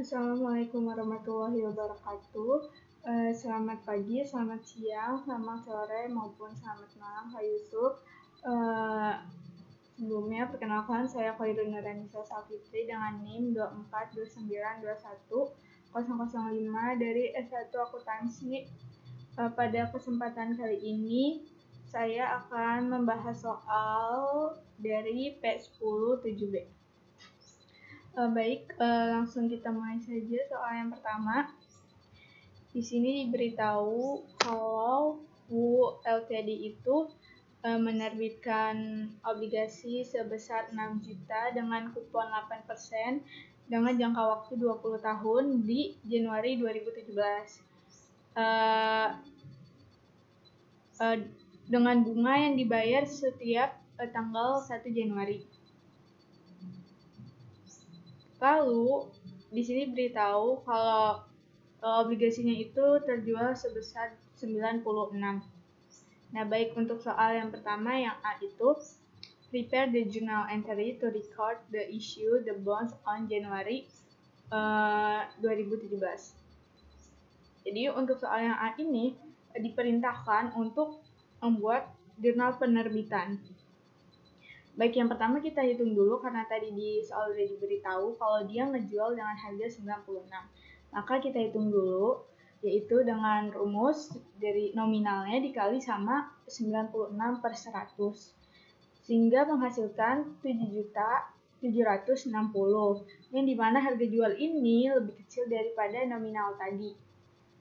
Assalamualaikum warahmatullahi wabarakatuh. Selamat pagi, selamat siang, selamat sore, maupun selamat malam, Pak Yusuf. Sebelumnya, perkenalkan saya Khairul Nurhanisa Safitri dengan NIM 242921005 dari S1 Akuntansi. Pada kesempatan kali ini, saya akan membahas soal dari P10 7B. Langsung kita mulai saja soal yang pertama. Di sini diberitahu kalau WU Ltd itu menerbitkan obligasi sebesar 6 juta dengan kupon 8% dengan jangka waktu 20 tahun di Januari 2017. Dengan bunga yang dibayar setiap tanggal 1 Januari. Lalu di sini beritahu kalau obligasinya itu terjual sebesar 96. Nah, baik untuk soal yang pertama yang A itu prepare the journal entry to record the issue the bonds on January 2017. Jadi untuk soal yang A ini diperintahkan untuk membuat jurnal penerbitan. Baik, yang pertama kita hitung dulu karena tadi di soal udah diberitahu kalau dia ngejual dengan harga 96. Maka kita hitung dulu, yaitu dengan rumus dari nominalnya dikali sama 96 per 100. Sehingga menghasilkan 7.760, yang dimana harga jual ini lebih kecil daripada nominal tadi.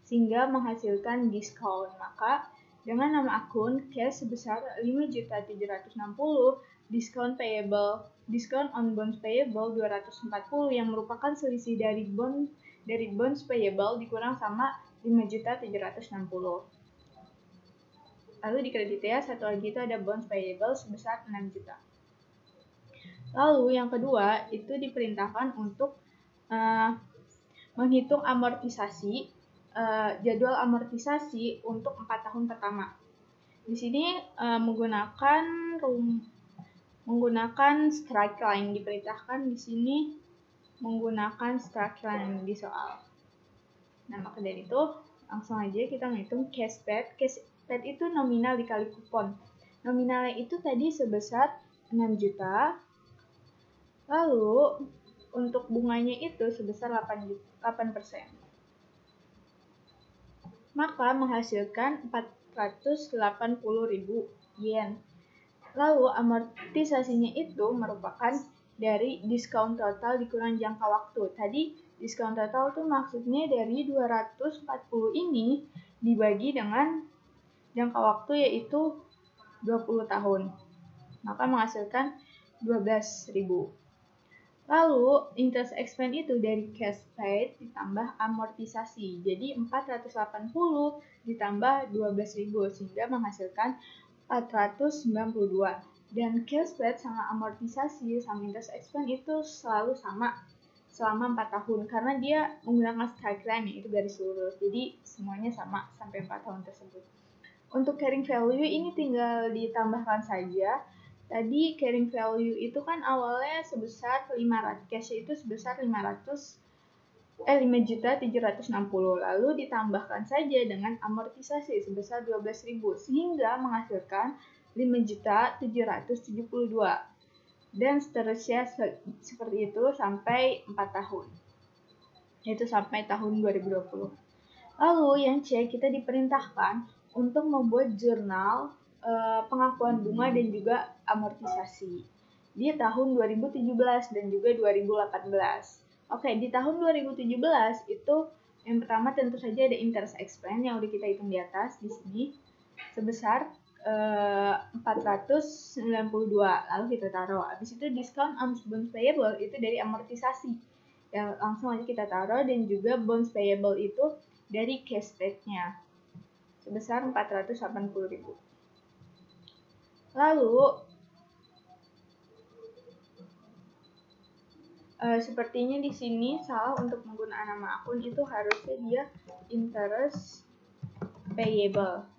Sehingga menghasilkan diskon. Maka dengan nama akun cash sebesar 5.760, diskon on bonds payable 240 yang merupakan selisih dari bonds payable dikurang sama 5.760. Lalu di kredit ya, satu lagi itu ada bonds payable sebesar 6 juta. Lalu yang kedua itu diperintahkan untuk menghitung amortisasi, jadwal amortisasi untuk 4 tahun pertama. Di sini menggunakan strike line, diperintahkan di sini menggunakan strike line di soal. Nah, maka dari itu langsung aja kita menghitung cash paid. Cash paid itu nominal dikali kupon. Nominalnya itu tadi sebesar 6 juta. Lalu untuk bunganya itu sebesar 8%. Maka menghasilkan 480.000 yen. Lalu amortisasinya itu merupakan dari diskon total dikurang jangka waktu. Tadi diskon total itu maksudnya dari 240 ini dibagi dengan jangka waktu yaitu 20 tahun. Maka menghasilkan 12.000. Lalu interest expense itu dari cash paid ditambah amortisasi. Jadi 480 ditambah 12.000 sehingga menghasilkan 492. Dan cash paid sama amortisasi sama interest expense itu selalu sama selama 4 tahun karena dia menggunakan strike line yaitu garis lurus. Jadi semuanya sama sampai 4 tahun tersebut. Untuk carrying value ini tinggal ditambahkan saja. Tadi carrying value itu kan awalnya sebesar 500, cash itu sebesar 5.760, lalu ditambahkan saja dengan amortisasi sebesar 12.000 sehingga menghasilkan 5.772 dan seterusnya seperti itu sampai 4 tahun, yaitu sampai tahun 2020. Lalu yang C, kita diperintahkan untuk membuat jurnal pengakuan bunga dan juga amortisasi di tahun 2017 dan juga 2018. Oke, di tahun 2017 itu yang pertama tentu saja ada interest expense yang udah kita hitung di atas di sini sebesar 492. Lalu kita taruh. Habis itu diskon on bonds payable itu dari amortisasi. Ya, langsung aja kita taruh, dan juga bonds payable itu dari cash paid-nya sebesar 480.000. Lalu sepertinya di sini salah untuk menggunakan nama akun, itu harusnya dia interest payable.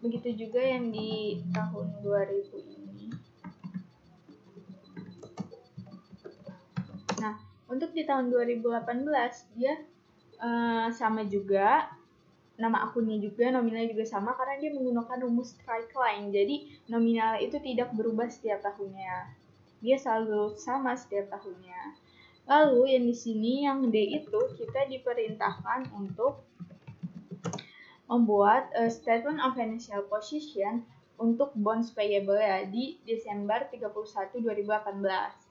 Begitu juga yang di tahun 2000 ini. Nah, Untuk di tahun 2018 dia sama juga, nama akunnya juga, nominalnya juga sama karena dia menggunakan rumus strike line. Jadi nominalnya itu tidak berubah setiap tahunnya. Dia selalu sama setiap tahunnya. Lalu yang di sini yang D itu kita diperintahkan untuk membuat statement of financial position untuk bonds payable ya di Desember 31 2018.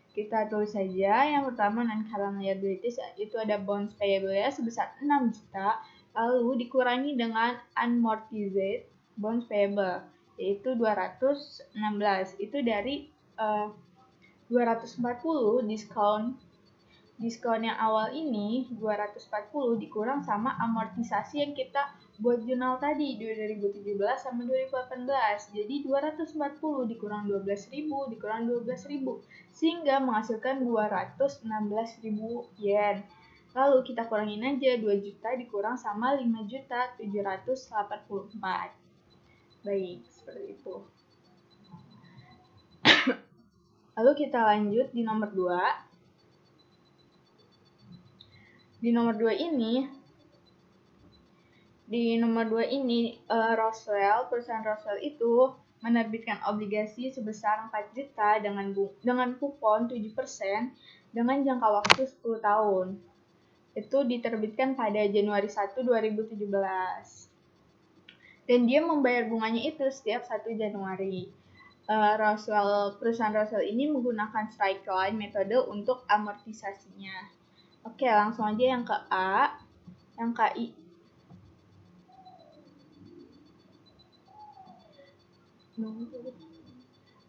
Kita tulis saja yang pertama non-current liabilities itu ada bonds payable ya sebesar 6 juta lalu dikurangi dengan amortized bonds payable yaitu 216 itu dari 240 diskon yang awal ini 240 dikurang sama amortisasi yang kita buat jurnal tadi 2017 sama 2018. Jadi 240 dikurang 12.000 dikurang 12.000 sehingga menghasilkan 216.000 yen. Lalu kita kurangin aja 2 juta dikurang sama 5.784. Baik, seperti itu. Lalu kita lanjut di nomor 2. Di nomor 2 ini perusahaan Roswell itu menerbitkan obligasi sebesar 4 juta dengan kupon 7% dengan jangka waktu 10 tahun. Itu diterbitkan pada Januari 1, 2017. Dan dia membayar bunganya itu setiap 1 Januari. Perusahaan Roswell ini menggunakan strike line metode untuk amortisasinya. Oke, langsung aja yang ke A, yang KI.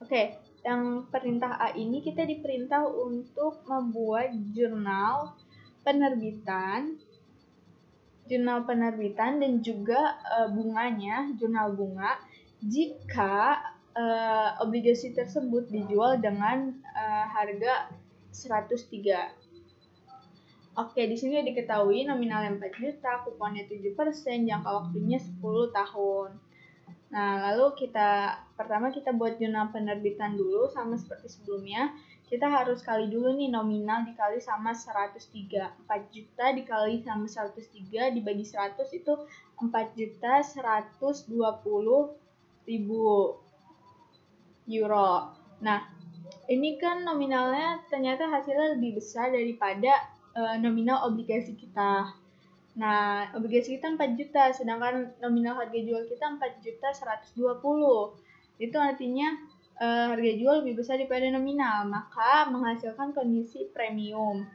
Oke, yang perintah A ini kita diperintah untuk membuat jurnal penerbitan dan juga bunganya, jurnal bunga jika obligasi tersebut dijual dengan harga 103. Oke, di sini diketahui nominalnya 4 juta, kuponnya 7%, jangka waktunya 10 tahun. Nah, lalu pertama kita buat jurnal penerbitan dulu sama seperti sebelumnya. Kita harus kali dulu nih nominal dikali sama 103. 4 juta dikali sama 103 dibagi 100 itu 4.120.000 euro. Nah, ini kan nominalnya ternyata hasilnya lebih besar daripada nominal obligasi kita. Nah, obligasi kita 4 juta, sedangkan nominal harga jual kita 4.120.000. Itu artinya harga jual lebih besar daripada nominal, maka menghasilkan kondisi premium.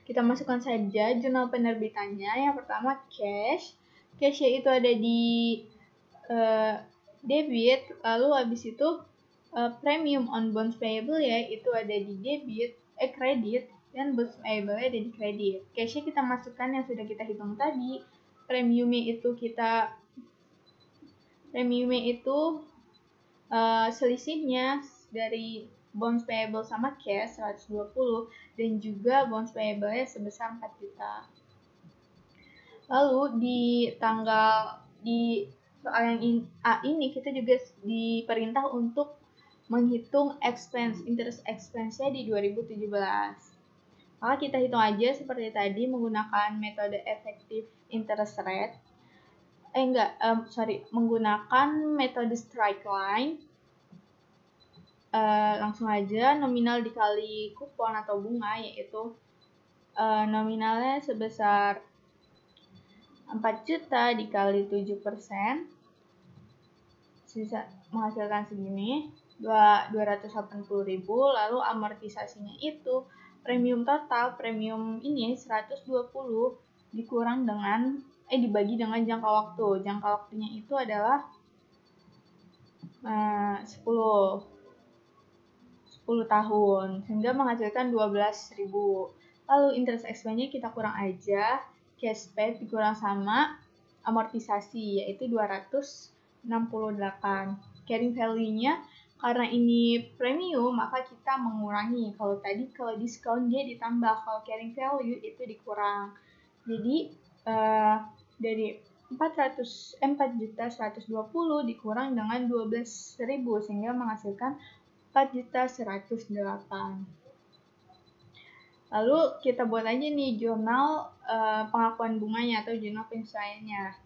Kita masukkan saja jurnal penerbitannya. Yang pertama cash. Cashnya itu ada di debit, lalu habis itu premium on bonds payable ya, itu ada di credit, dan bonds payable ada di kredit. Cashnya kita masukkan yang sudah kita hitung tadi. Premiumnya itu selisihnya dari bonds payable sama cash 120 dan juga bonds payable sebesar 4 juta. Lalu di soal yang A ini kita juga diperintah untuk menghitung interest expense-nya di 2017. Maka kita hitung aja seperti tadi menggunakan metode effective interest rate. Menggunakan metode strike line. Langsung aja nominal dikali kupon atau bunga, yaitu nominalnya sebesar 4 juta dikali 7%, sisa menghasilkan segini, 280.000, lalu amortisasinya itu premium ini 120 dikurang dengan dibagi dengan jangka waktu. Jangka waktunya itu adalah 10 tahun, sehingga menghasilkan 12.000. Lalu interest expense-nya kita kurang aja, cash paid dikurang sama amortisasi, yaitu 268. Carrying value-nya, karena ini premium, maka kita mengurangi. Kalau diskon dia ditambah, kalau carrying value itu dikurang. Jadi dari 4.120.000 dikurang dengan 12.000 sehingga menghasilkan 4.108. Lalu kita buat aja nih jurnal pengakuan bunganya atau jurnal penyesuaiannya.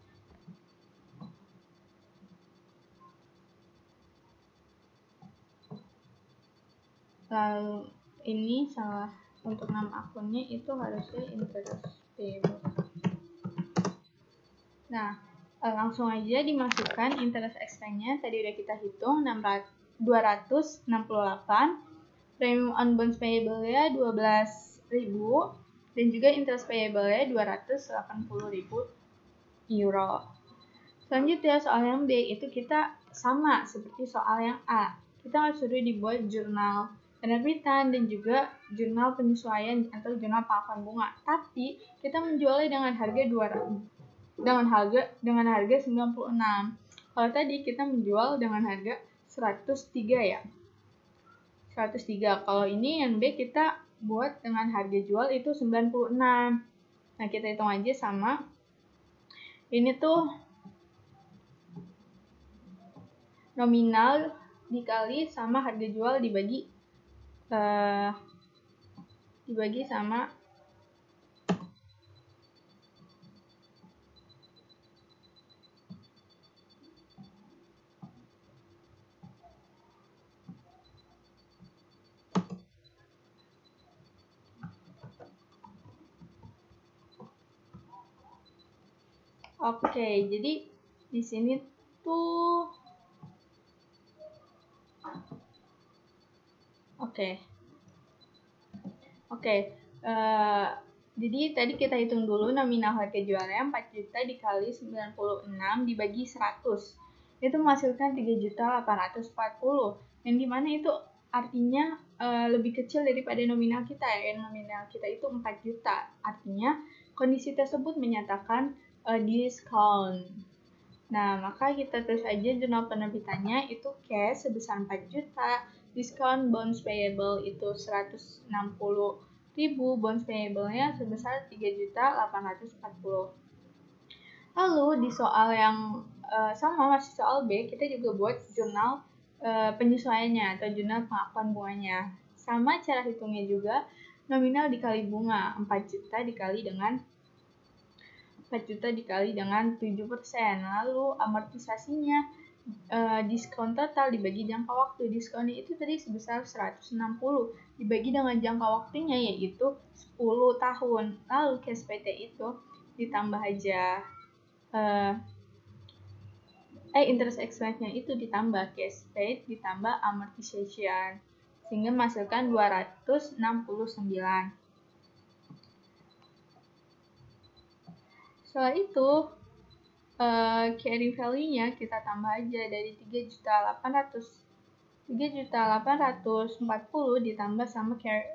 Lalu ini salah untuk nama akunnya itu harusnya interest payable. Nah, langsung aja dimasukkan interest expense-nya. Tadi udah kita hitung 268. Premium on bonds payable-nya 12.000 dan juga interest payable-nya 280.000 euro. Selanjutnya soal yang B itu kita sama seperti soal yang A. Kita suruh dibuat jurnal penerbitan dan juga jurnal penyesuaian atau jurnal pengakuan bunga. Tapi kita menjualnya dengan harga 200 dengan harga 96. Kalau tadi kita menjual dengan harga 103 ya. 103. Kalau ini yang B kita buat dengan harga jual itu 96. Nah, kita hitung aja sama. Ini tuh nominal dikali sama harga jual dibagi sama Oke, jadi di sini tuh jadi tadi kita hitung dulu nominal harga jualnya 4 juta dikali 96 dibagi 100. Itu menghasilkan 3.840. Yang dimana itu artinya lebih kecil daripada nominal kita ya. Nominal kita itu 4 juta. Artinya kondisi tersebut menyatakan diskon. Nah, maka kita tulis aja jurnal penerbitannya itu cash sebesar 4 juta, diskon bonds payable itu 160.000, bonds payable-nya sebesar 3.840. Lalu di soal yang sama masih soal B, kita juga buat jurnal penyesuaiannya atau jurnal pengakuan bunganya. Sama cara hitungnya juga, nominal dikali bunga 4 juta dikali dengan 7%. Lalu amortisasinya diskon total dibagi jangka waktu. Diskonnya itu tadi sebesar 160 dibagi dengan jangka waktunya yaitu 10 tahun. Lalu cash PT itu ditambah aja interest expense-nya itu ditambah cash paid ditambah amortization sehingga menghasilkan 269. Setelah itu carry value-nya kita tambah aja dari 3.840 ditambah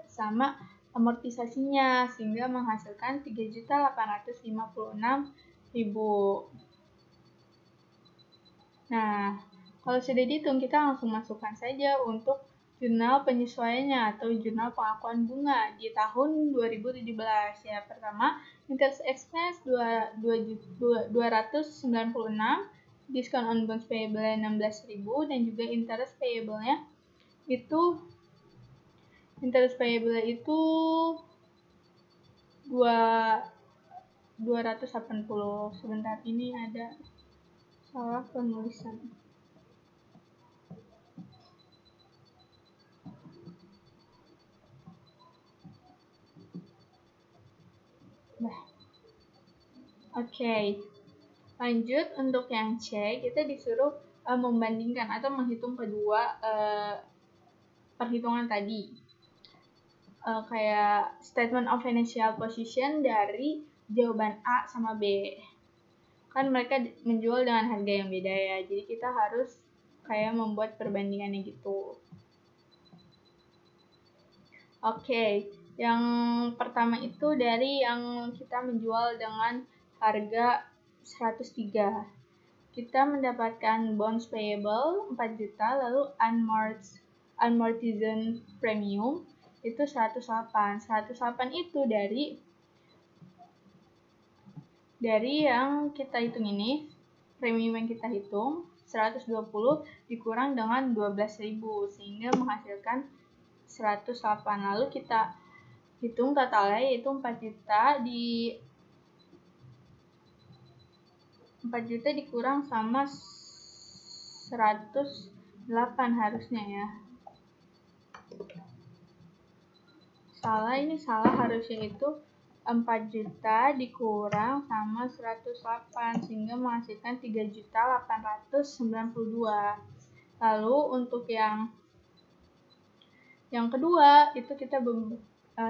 sama amortisasinya sehingga menghasilkan 3.856.000. Nah, kalau sudah dihitung kita langsung masukkan saja untuk jurnal penyesuaiannya atau jurnal pengakuan bunga di tahun 2017 ya. Pertama, interest expense 296, diskon on bonds payable 16.000 dan juga interest payable-nya itu 280. Sebentar, ini ada salah penulisan. Oke. Lanjut untuk yang C, kita disuruh membandingkan atau menghitung kedua perhitungan tadi. Kayak statement of financial position dari jawaban A sama B. Kan mereka menjual dengan harga yang beda ya, jadi kita harus kayak membuat perbandingannya gitu. Oke, yang pertama itu dari yang kita menjual dengan harga 103. Kita mendapatkan bonds payable 4 juta, lalu amortization premium itu 108. 108 itu dari yang kita hitung ini, premium yang kita hitung 120 dikurang dengan 12.000 sehingga menghasilkan 108. Lalu kita hitung totalnya yaitu 4 juta dikurang sama 108 harusnya ya. Salah harusnya itu 4 juta dikurang sama 108 sehingga menghasilkan 3.892. Lalu untuk yang kedua itu kita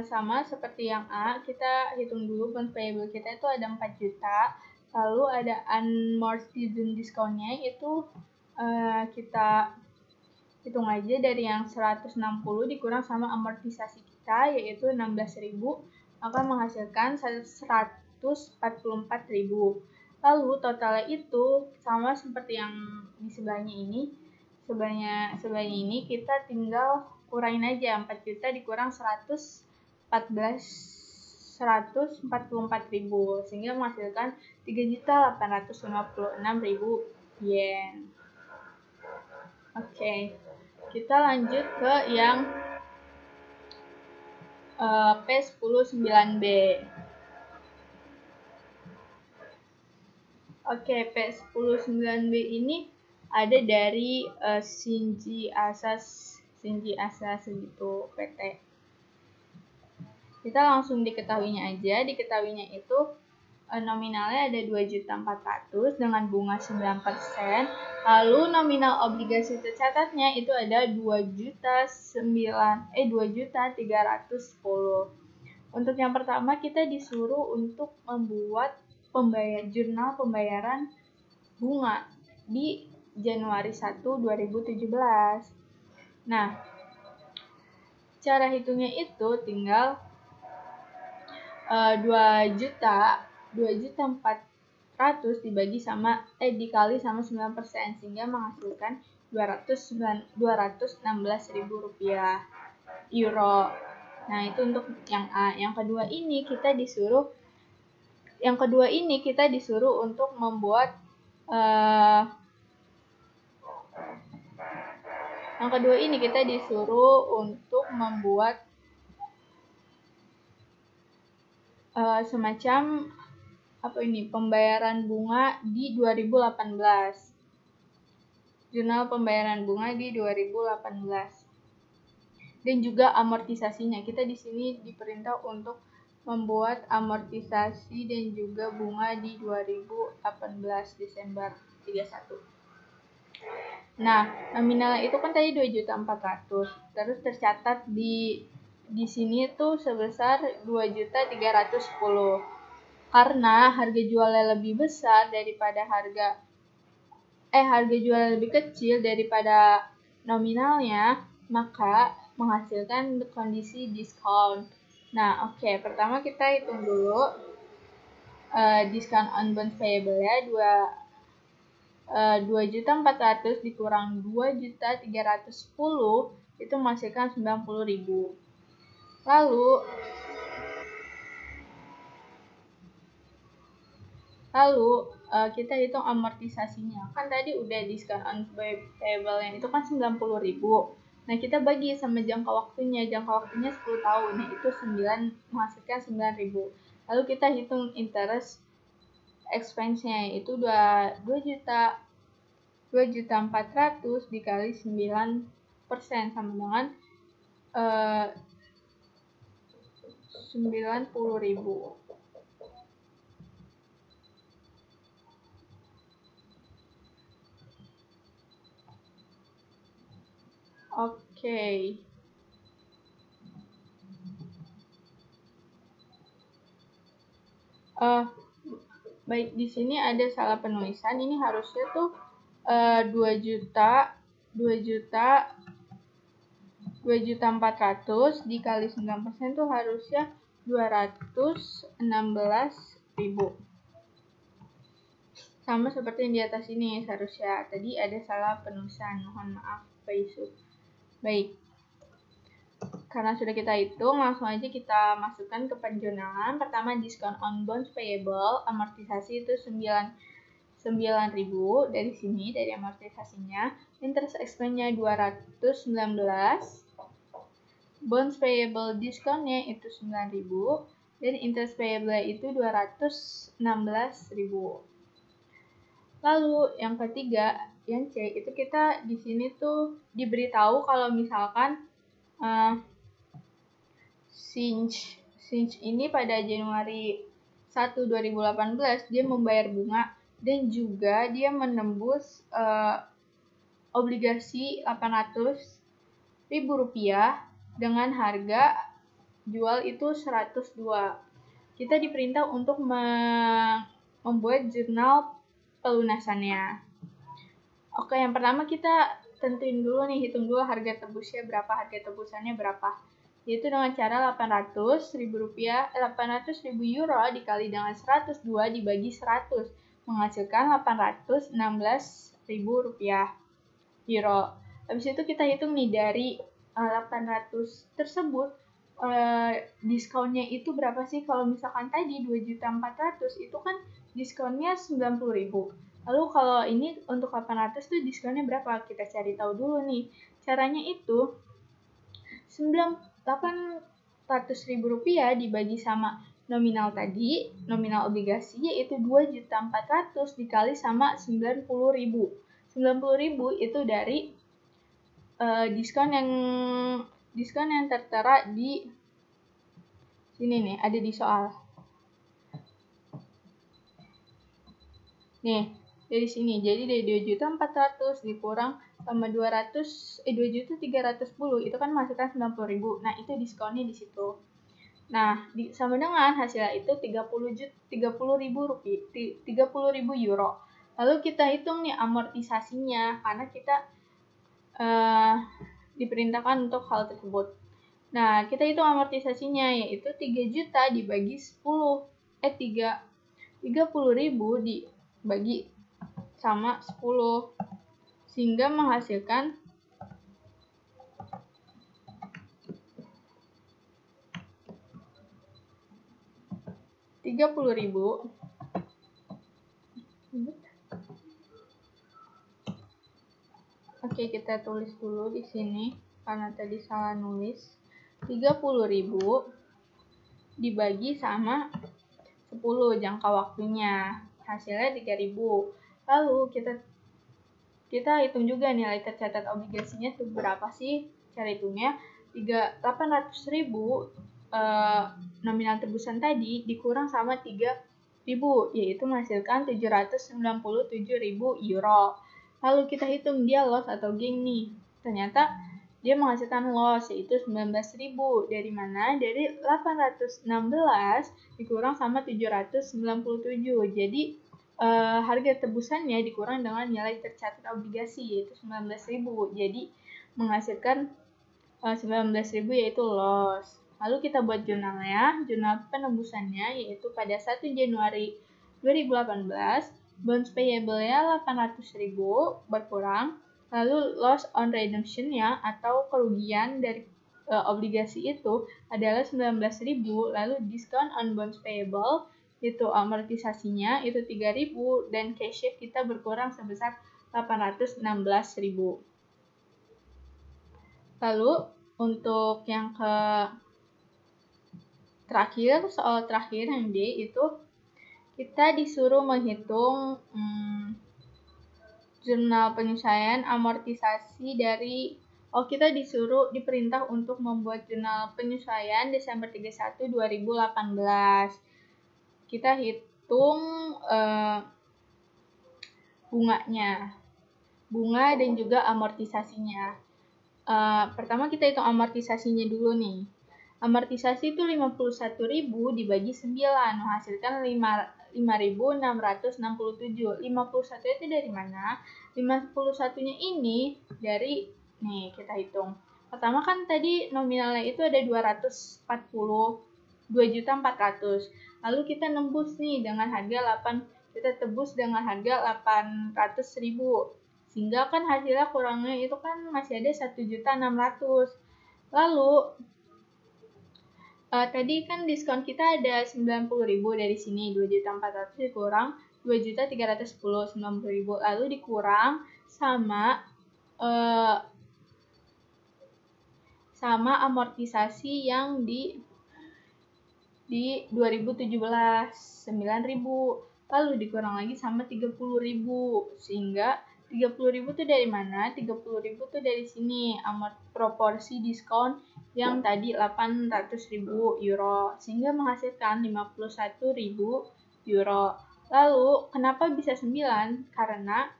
sama seperti yang A, kita hitung dulu bonds payable kita itu ada 4 juta. Lalu ada unamortized discount-nya itu kita hitung aja dari yang 160 dikurang sama amortisasi kita yaitu 16.000, maka menghasilkan 144.000. Lalu totalnya itu sama seperti yang di sebelahnya ini. Sebelahnya ini kita tinggal kurangin aja 4 juta dikurang 144.000 sehingga menghasilkan 3.856.000 yen. Oke. Kita lanjut ke yang P109B. Oke, P109B ini ada dari Shinji Asas gitu PT. Kita langsung diketahuinya aja. Diketahuinya itu nominalnya ada 2.400.000 dengan bunga 9%. Lalu nominal obligasi tercatatnya itu ada 2.310.000. Untuk yang pertama kita disuruh untuk membuat jurnal pembayaran bunga di Januari 1, 2017. Nah, cara hitungnya itu tinggal 2.400.000 dikali sama 9% sehingga menghasilkan 216.000 rupiah euro. Nah, itu untuk yang A. Yang kedua ini kita disuruh untuk membuat semacam pembayaran bunga di 2018. Jurnal pembayaran bunga di 2018. Dan juga amortisasinya. Kita di sini diperintah untuk membuat amortisasi dan juga bunga di 2018 Desember 31. Nah, nominalnya itu kan tadi 2.400.000. Terus tercatat di sini tuh sebesar 2.310.000. Karena harga jualnya lebih besar daripada harga jualnya lebih kecil daripada nominalnya, maka menghasilkan kondisi diskon. Nah, oke. Pertama kita hitung dulu diskon on bonds payable ya, 2.400.000 dikurang 2.310.000 itu menghasilkan 90.000. Lalu kita hitung amortisasinya. Kan tadi udah diskon on payable-nya itu kan 90.000. Nah, kita bagi sama jangka waktunya. Jangka waktunya 10 tahun. Nah, itu menghasilkan 9.000. Lalu kita hitung interest expense-nya itu 2.400.000 dikali 9% sama dengan 90.000. Oke. Baik, di sini ada salah penulisan. Ini harusnya tuh 2.400.000 dikali 9% tuh harusnya 216.000. Sama seperti yang di atas ini seharusnya. Tadi ada salah penulisan. Mohon maaf, Pak Yusuf. Baik. Karena sudah kita hitung, langsung aja kita masukkan ke penjurnalan. Pertama, diskon on bonds payable, amortisasi itu 9.000 dari sini, dari amortisasinya. Interest expense-nya 219 bonds payable diskonnya itu 9.000 dan interest payable itu 216.000. Lalu yang ketiga, yang C, itu kita di sini tuh diberitahu kalau misalkan since ini pada Januari 1, 2018 dia membayar bunga dan juga dia menembus obligasi Rp800.000 dengan harga jual itu 102. Kita diperintah untuk membuat jurnal pelunasannya. Oke, yang pertama kita tentuin dulu nih, hitung dulu harga tebusnya berapa, harga tebusannya berapa. Yaitu dengan cara 800.000 euro dikali dengan 102 dibagi 100 menghasilkan 816.000 rupiah euro. Habis itu kita hitung nih dari 800 tersebut diskonnya itu berapa sih? Kalau misalkan tadi 2.400.000 itu kan diskonnya 90.000. Lalu kalau ini untuk 800 tuh diskonnya berapa? Kita cari tahu dulu nih. Caranya itu 800.000 rupiah dibagi sama nominal tadi, nominal obligasi yaitu 2.400.000 dikali sama 90.000. 90.000 itu dari diskon yang tertera di sini nih, ada di soal. Nih, dari sini. Jadi dari 2.400.000 dikurang sama 2.310 itu kan menghasilkan 90.000. Nah, itu diskonnya di situ. Nah, sama dengan hasilnya itu 30.000 euro. Lalu kita hitung nih amortisasinya karena kita diperintahkan untuk hal tersebut. Nah, kita hitung amortisasinya yaitu 3 juta dibagi 10. 30.000 dibagi sama 10 sehingga menghasilkan 30.000. Oke, kita tulis dulu di sini karena tadi salah nulis. 30.000 dibagi sama 10 jangka waktunya. Hasilnya 3.000. Lalu kita hitung juga nilai tercatat obligasinya itu berapa sih? Cara hitungnya 800.000 nominal tebusan tadi dikurang sama 3.000 yaitu menghasilkan 797.000 euro. Lalu kita hitung dia loss atau gain nih. Ternyata dia menghasilkan loss yaitu 19.000. Dari mana? Dari 816 dikurang sama 797. Jadi harga tebusannya dikurang dengan nilai tercatat obligasi yaitu 19.000. Jadi menghasilkan 19.000 yaitu loss. Lalu kita buat jurnalnya. Jurnal penembusannya yaitu pada 1 Januari 2018 bonds payable-nya 800.000 berkurang, lalu loss on redemption-nya atau kerugian dari obligasi itu adalah 19.000, lalu discount on bonds payable itu amortisasinya itu 3.000 dan cash kita berkurang sebesar 816.000. Lalu untuk yang terakhir, soal terakhir yang D itu kita disuruh menghitung jurnal penyesuaian amortisasi dari kita diperintah untuk membuat jurnal penyesuaian Desember 31, 2018. Kita hitung bunganya. Bunga dan juga amortisasinya. Pertama kita hitung amortisasinya dulu nih. Amortisasi itu 51.000 dibagi 9 menghasilkan 5.667. 51 itu dari mana? 51-nya ini dari nih kita hitung. Pertama kan tadi nominalnya itu ada 242.400. Lalu kita nembus nih dengan harga kita tebus dengan harga 800.000. Sehingga kan hasilnya kurangnya itu kan masih ada 1.600.000. Lalu tadi kan diskon kita ada 90.000 dari sini, 2.400.000 dikurang 2.310, 90.000 lalu dikurang sama sama amortisasi yang di 2017 9.000, lalu dikurang lagi sama 30.000, sehingga 30.000 tuh dari mana? 30.000 tuh dari sini, proporsi diskon yang tadi 800.000 euro, sehingga menghasilkan 51.000 euro. Lalu kenapa bisa 9? Karena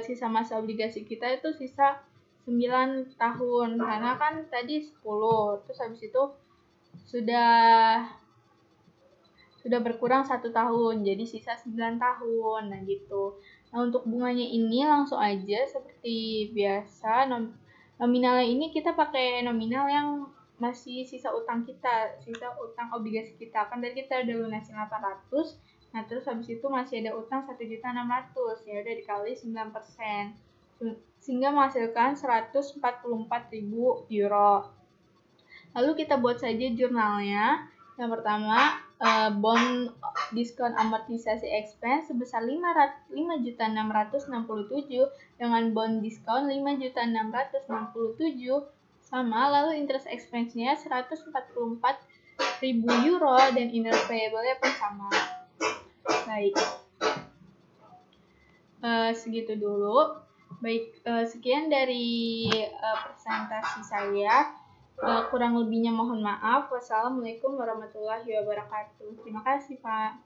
sisa masa obligasi kita itu sisa 9 tahun, karena kan tadi 10, terus habis itu sudah berkurang 1 tahun, jadi sisa 9 tahun, nah gitu. Nah, untuk bunganya ini langsung aja seperti biasa, nominalnya ini kita pakai nominal yang masih sisa utang kita, sisa utang obligasi kita. Kan tadi kita udah lunasin 800, nah terus habis itu masih ada utang 1.600.000, ya udah dikali 9%, sehingga menghasilkan 144.000 euro. Lalu kita buat saja jurnalnya. Yang pertama, bond diskon amortisasi expense sebesar 5.667 dengan bond diskon 5.667 sama, lalu interest expense-nya 144.000 euro dan interest payable-nya pun sama. Baik, segitu dulu. Baik, sekian dari presentasi saya. Kurang lebihnya mohon maaf. Wassalamualaikum warahmatullahi wabarakatuh. Terima kasih, Pak.